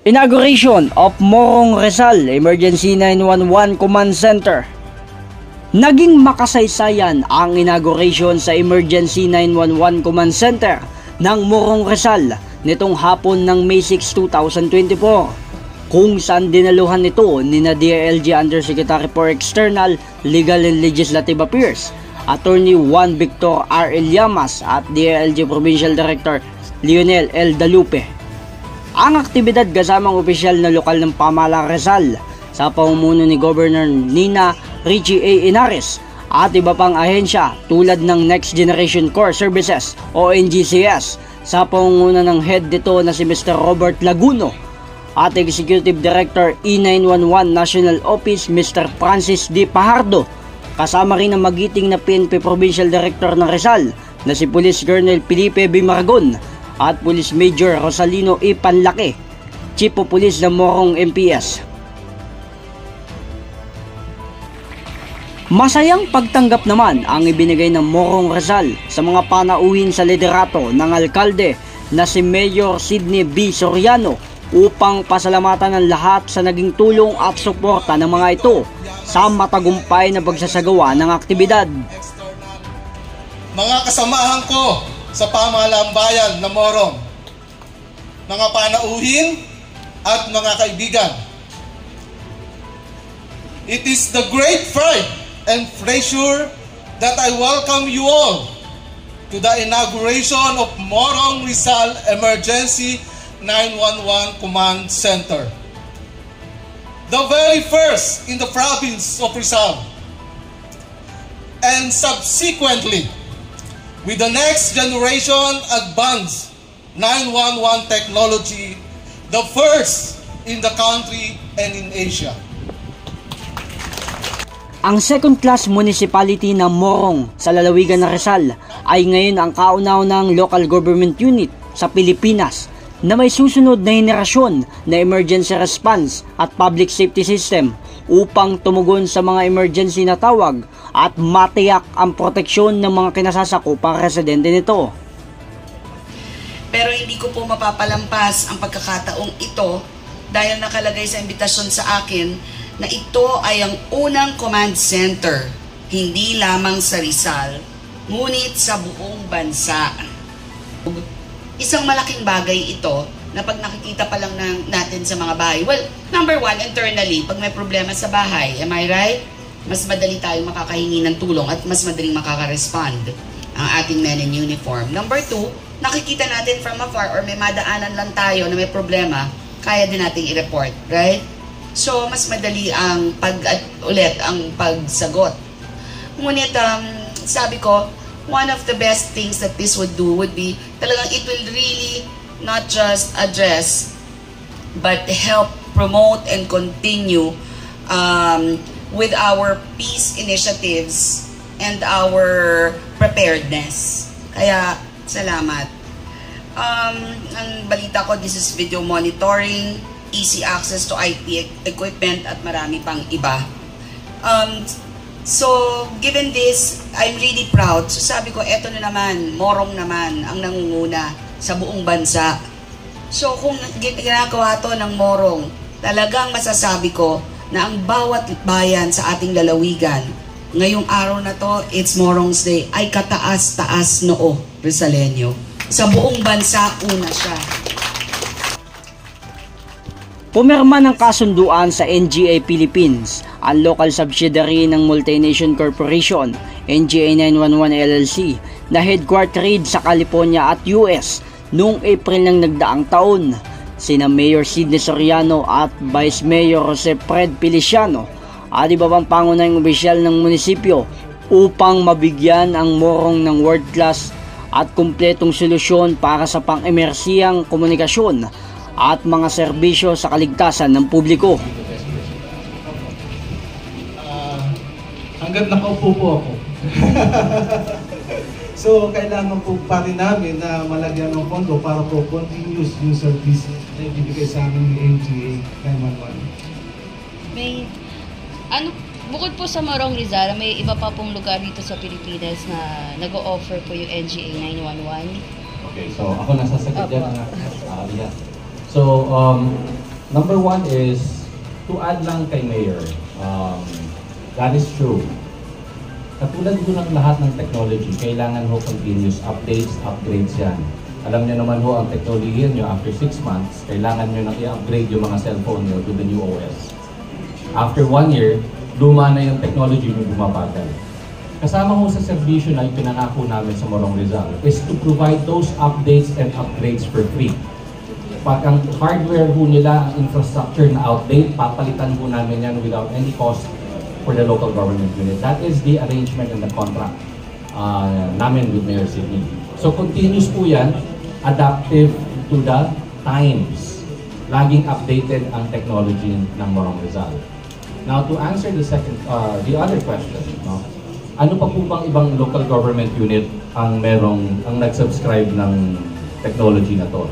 Inauguration of Morong Rizal Emergency 911 Command Center. Naging makasaysayan ang inauguration sa Emergency 911 Command Center ng Morong Rizal nitong hapon ng May 6, 2024, kung saan dinaluhan ito ni DILG Undersecretary for External, Legal and Legislative Affairs, Attorney Juan Victor R. Llamas at DILG Provincial Director Lionel L. Dalupe. Ang aktibidad kasamang opisyal na lokal ng pamahalang Rizal sa pamumuno ni Governor Nina Richie A. Inares at iba pang ahensya tulad ng Next Generation Core Services o NGCS sa pamumuno ng head nito na si Mr. Robert Laguno at Executive Director E911 National Office Mr. Francis D. Pajardo, kasama rin ang magiting na PNP Provincial Director ng Rizal na si Police Colonel Felipe B. Maragon at Police Major Rosalino E. Panlaki, Chief of Police ng Morong MPS. Masayang pagtanggap naman ang ibinigay ng Morong Rizal sa mga panauhin sa liderato ng alkalde na si Mayor Sidney B. Soriano upang pasalamatan ng lahat sa naging tulong at suporta ng mga ito sa matagumpay na pagsasagawa ng aktibidad. Mga kasamahan ko sa pamahalaang bayan ng Morong, mga panauhin at mga kaibigan, it is the great pride and pleasure that I welcome you all to the inauguration of Morong Rizal Emergency 911 Command Center, the very first in the province of Rizal, and subsequently with the next generation advanced 911 technology, the first in the country and in Asia. Ang second-class municipality ng Morong sa lalawigan ng Rizal ay ngayon ang kauna-unahang local government unit sa Pilipinas na may susunod na henerasyon na emergency response at public safety system upang tumugon sa mga emergency na tawag at matiyak ang proteksyon ng mga kinasasakupang residente nito. Pero hindi ko po mapapalampas ang pagkakataong ito dahil nakalagay sa imbitasyon sa akin na ito ay ang unang command center, hindi lamang sa Rizal, ngunit sa buong bansa. Isang malaking bagay ito na pag nakikita pa lang natin sa mga bahay. Well, number one, internally, pag may problema sa bahay, am I right? Mas madali tayong makakahingi ng tulong at mas madaling makaka-respond ang ating men in uniform. Number two, nakikita natin from afar or may madaanan lang tayo na may problema, kaya din nating i-report, right? So, mas madali ang pagsagot. Ngunit, sabi ko, one of the best things that this would do would be, talagang it will really not just address, but help promote and continue with our peace initiatives and our preparedness. Kaya, salamat. Ang balita ko, this is video monitoring, easy access to IT equipment, at marami pang iba. So, given this, I'm really proud. So, sabi ko, eto na naman, Morong naman ang nangunguna sa buong bansa. So, kung ginagawa to ng Morong, talagang masasabi ko na ang bawat bayan sa ating lalawigan, ngayong araw na to, it's Morong's Day, ay kataas-taas noo, Rizaleño. Sa buong bansa, una siya. Pumirma ng kasunduan sa NGA Philippines, ang local subsidiary ng Multination Corporation, NGA 911 LLC, na headquartered sa California at US noong April ng nagdaang taon. Sina Mayor Sidney Soriano at Vice Mayor Jose Fred Feliciano at iba pang pangunahing opisyal ng munisipyo upang mabigyan ang Morong ng world-class at kumpletong solusyon para sa pang-emersiyang komunikasyon at mga serbisyo sa kaligtasan ng publiko. Hanggang nakaupo po ako. So, kailangan po pa rin namin na malagyan ng pondo para po continuous yung service na ibibigay sa amin ng NGA 911. May, bukod po sa Morong Rizal, may iba pa pong lugar dito sa Pilipinas na nag-o-offer po yung NGA 911. Okay, so ako nasasagot dyan. So, Number one is, to add lang kay Mayor, that is true. Katulad po ng lahat ng technology, kailangan ho continuous updates, upgrades yan. Alam niyo naman ho, ang technology niyo after 6 months, kailangan niyo nang i-upgrade yung mga cellphone niyo to the new OS. After 1 year, luma na yung technology niyo, bumabagal. Kasama ho sa serbisyo na ipinangako namin sa Morong Rizal is to provide those updates and upgrades for free. Pag ang hardware ho nila, ang infrastructure na outdate, papalitan ho namin yan without any cost for the local government unit. That is the arrangement and the contract namin with Mayor Sidney. So continuous po yan, adaptive to the times. Laging updated ang technology ng Morong Rizal. Now to answer the other question, no? Ano pa po bang ibang local government unit ang nag-subscribe ng technology na to?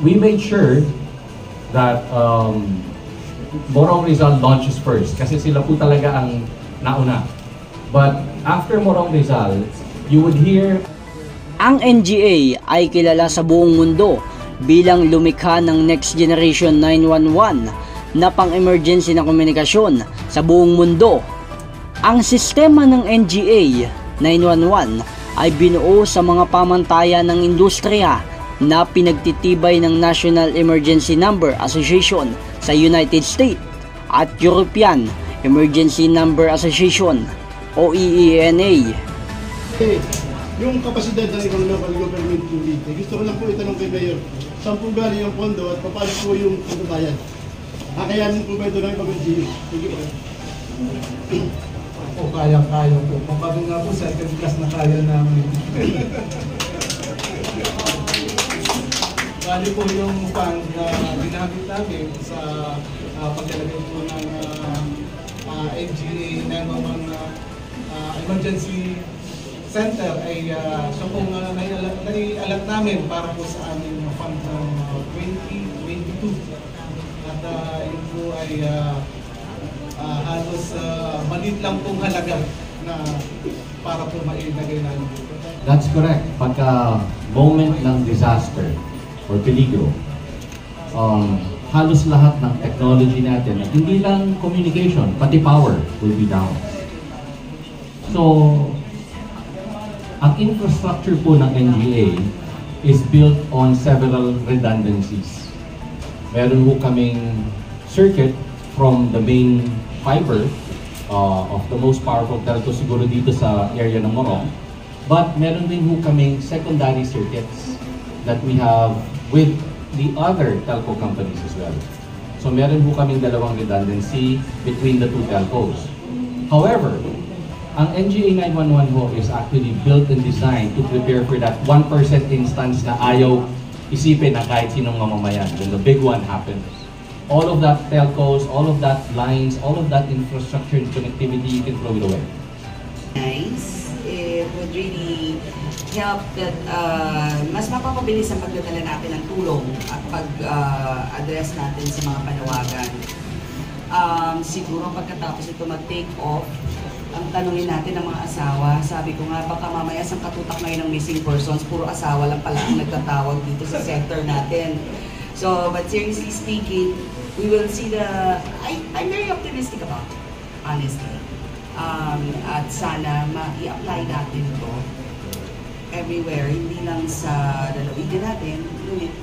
We made sure that Morong Rizal launches first kasi sila po talaga ang nauna. But after Morong Rizal, you would hear... Ang NGA ay kilala sa buong mundo bilang lumikha ng Next Generation 911 na pang-emergency na komunikasyon sa buong mundo. Ang sistema ng NGA 911 ay binuo sa mga pamantayan ng industriya na pinagtitibay ng National Emergency Number Association sa United States at European Emergency Number Association o EENA. Yung kapasidad ng ibang local government unit, gusto ko lang po itanong kay Mayor, saan po galing yung pondo at paano po yung pondo bayan? Kakayanin po ba ito ng ibang NGA? Sige po. O kaya-kaya po. Kung kami nga po, second class na kaya namin. Bali po yung fund na ginamit namin sa paglalagay po ng NGA 911 Emergency Center ay siya pong nai-alat namin para po sa aming fund ng 2022. At yun po ay halos maliit lang pong halaga na para po mailagay namin. That's correct. Pagka moment ng disaster or peligro, halos lahat ng technology natin, hindi lang communication, pati power will be down. So, ang infrastructure po ng NGA is built on several redundancies. Meron po kaming circuit from the main fiber of the most powerful telco siguro dito sa area ng Morong. But meron din po kaming secondary circuits that we have with the other telco companies as well. So meron po kaming dalawang redundancy between the two telcos. However, ang NGA 911 ho is actually built and designed to prepare for that 1% instance na ayaw isipin na kahit sinong mamamayan. When the big one happens. All of that telcos, all of that lines, all of that infrastructure and connectivity, you can throw it away. Nice. It would really help that mas mapapabilis ang pagdadala natin ng tulong at pag-address natin sa mga panawagan. Siguro pagkatapos ito mag-take off, ang tanungin natin ng mga asawa, sabi ko nga baka mamaya sa katutak ngayon ng missing persons, puro asawa lang pala ang nagtatawag dito sa sector natin. So, but seriously speaking, we will see I'm very optimistic about it, honestly. At sana ma-i-apply natin ito everywhere, hindi lang sa lalawigan natin, ngunit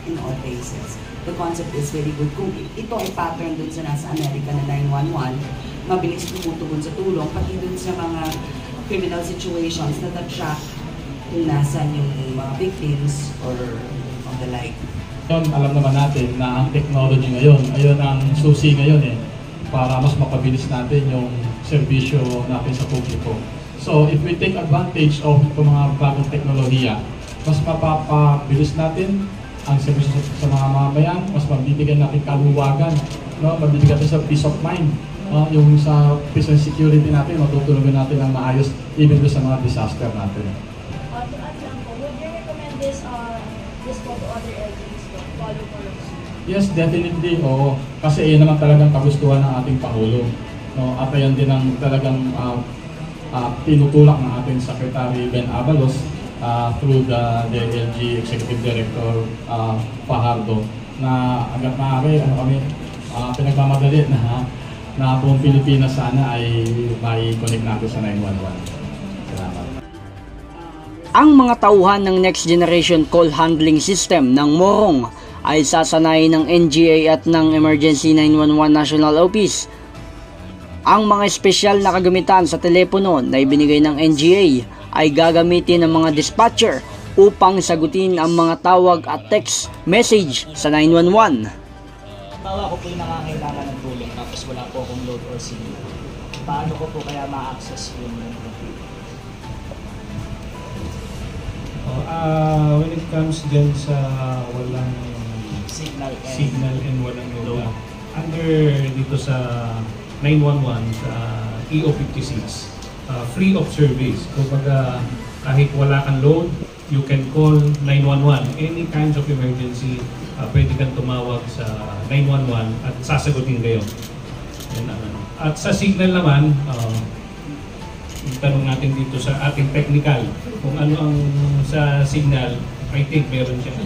in all places. The concept is very good. Kung ito ay pattern dun sa nasa Amerika na 911, mabilis tumutugon sa tulong, pati dun sa mga criminal situations na ta-track kung nasan yung mga victims or of the like. Alam naman natin na ang technology ngayon, ayun ang susi ngayon para mas mapabilis natin yung serbisyo natin sa publiko. So if we take advantage of itong mga bagong teknolohiya, mas mapapabilis natin ang serbisyo sa mga mamamayan, mas mabibigyan natin kaluwagan, no? Mabibigyan natin sa peace of mind, yung sa peace and security natin, matutulungan natin ng maayos even sa mga disaster natin. To add lang po, would you recommend this po to other LGUs? Yes, definitely. Oo. Kasi iyan naman talagang kagustuhan ng ating Pangulo. No? At ayan din ang talagang tinutulak ng ating Secretary Ben Abalos through the LG Executive Director Fajardo na agad maaari, pinagmamadali na buong Pilipinas sana ay may connect natin sa 911. Salamat. Ang mga tauhan ng Next Generation Call Handling System ng Morong ay sasanayin ng NGA at ng Emergency 911 National Office. Ang mga espesyal na kagamitan sa telepono na ibinigay ng NGA ay gagamitin ng mga dispatcher upang sagutin ang mga tawag at text message sa 911. Bawa ko po yung nakakailangan ng tulong tapos wala po akong load or signal. Paano ko po kaya ma-access yung computer? When it comes din sa walang signal and walang load, under dito sa 911 sa EO56, free of service. Kumbaga, kahit wala kang load, you can call 911. Any kinds of emergency, pwede kang tumawag sa 911 at sasagutin kayo. At sa signal naman, tanong natin dito sa ating technical, kung ano ang sa signal, I think meron siya.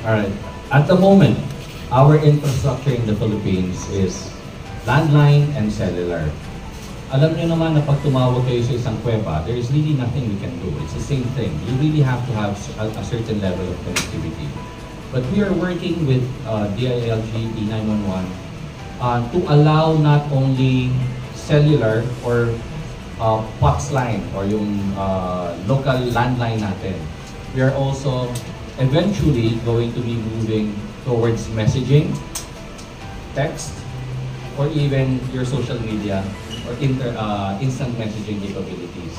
Alright. At the moment, our infrastructure in the Philippines is landline and cellular. Alam niyo naman na pag tumawag kayo sa isang kuweba, there is really nothing we can do. It's the same thing. You really have to have a certain level of connectivity. But we are working with DILG E911 to allow not only cellular or POTS line or yung local landline natin. We are also eventually going to be moving towards messaging, text, or even your social media or instant messaging capabilities.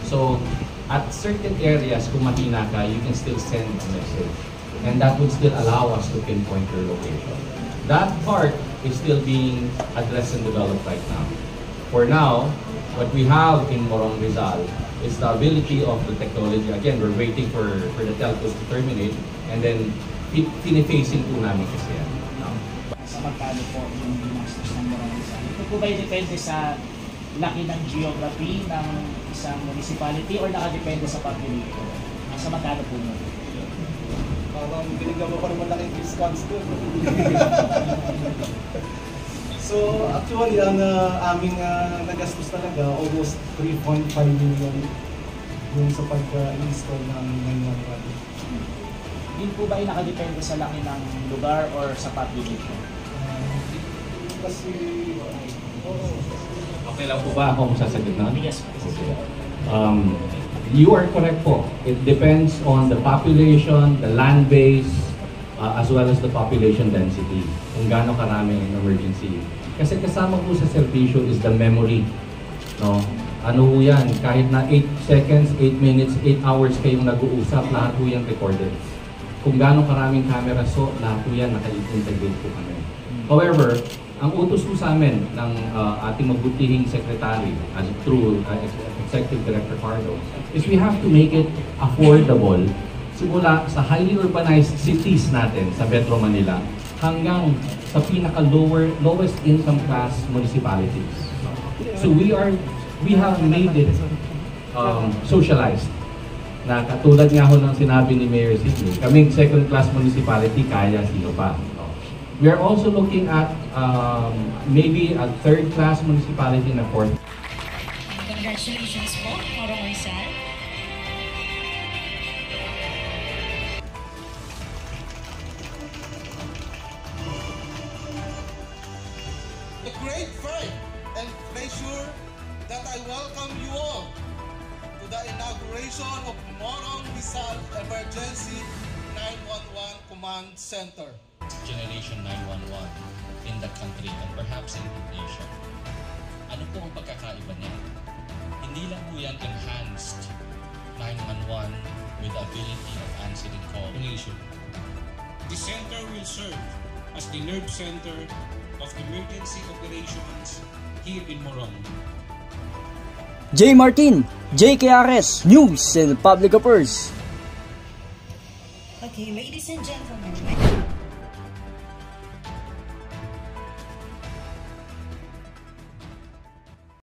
So, at certain areas, kung mahina ka, you can still send a message. And that would still allow us to pinpoint your location. That part is still being addressed and developed right now. For now, what we have in Morong Rizal is the ability of the technology. Again, we're waiting for the telcos to terminate, and then pinifacing po namin kasi yan. Sa magkano po yung ginastos ng Morong Rizal? Ito po ba depende sa laki ng geography ng isang municipality or nakadepende sa population? Sa magkano po mo? Parang binigyan mo ko naman laking discounts doon. So actually, ang aming nagastos talaga, almost 3.5 million yung sa pag-install ng 911. Yun po ba ay nakadepende sa laki ng lugar or sa population? Kasi, okay lang po ba akong sasagot na? Yes. Okay. You are correct po. It depends on the population, the land base, as well as the population density. Kung gaano karami ang emergency. Kasi kasama po sa servisyo is the memory. No? Ano po yan? Kahit na 8 seconds, 8 minutes, 8 hours kayong nag-uusap, lahat po yan recorded. Kung gaano karaming camera, so lahat po yan naka-integrate po kami. However, ang utos po sa amin ng ating mabutihing secretary as through Executive Director Pardo is we have to make it affordable simula sa highly urbanized cities natin sa Metro Manila hanggang sa lowest income class municipalities. So we have made it socialized. Na katulad nga ho ng sinabi ni Mayor Sidney, kaming second class municipality, kaya sino pa. We are also looking at maybe a third class municipality na fourth. Congratulations po, Morong Rizal. A great pride and pleasure that I welcome you all to the inauguration of Morong Rizal Emergency 911 Command Center. Generation 911 in the country and perhaps in the nation. Ano po ang pagkakaiba niya? Hindi lang po yan enhanced 911 with the ability of answering call. The center will serve as the nerve center of emergency operations here in Morong. J. Martin, JKRS News and Public Affairs. Okay, ladies and gentlemen.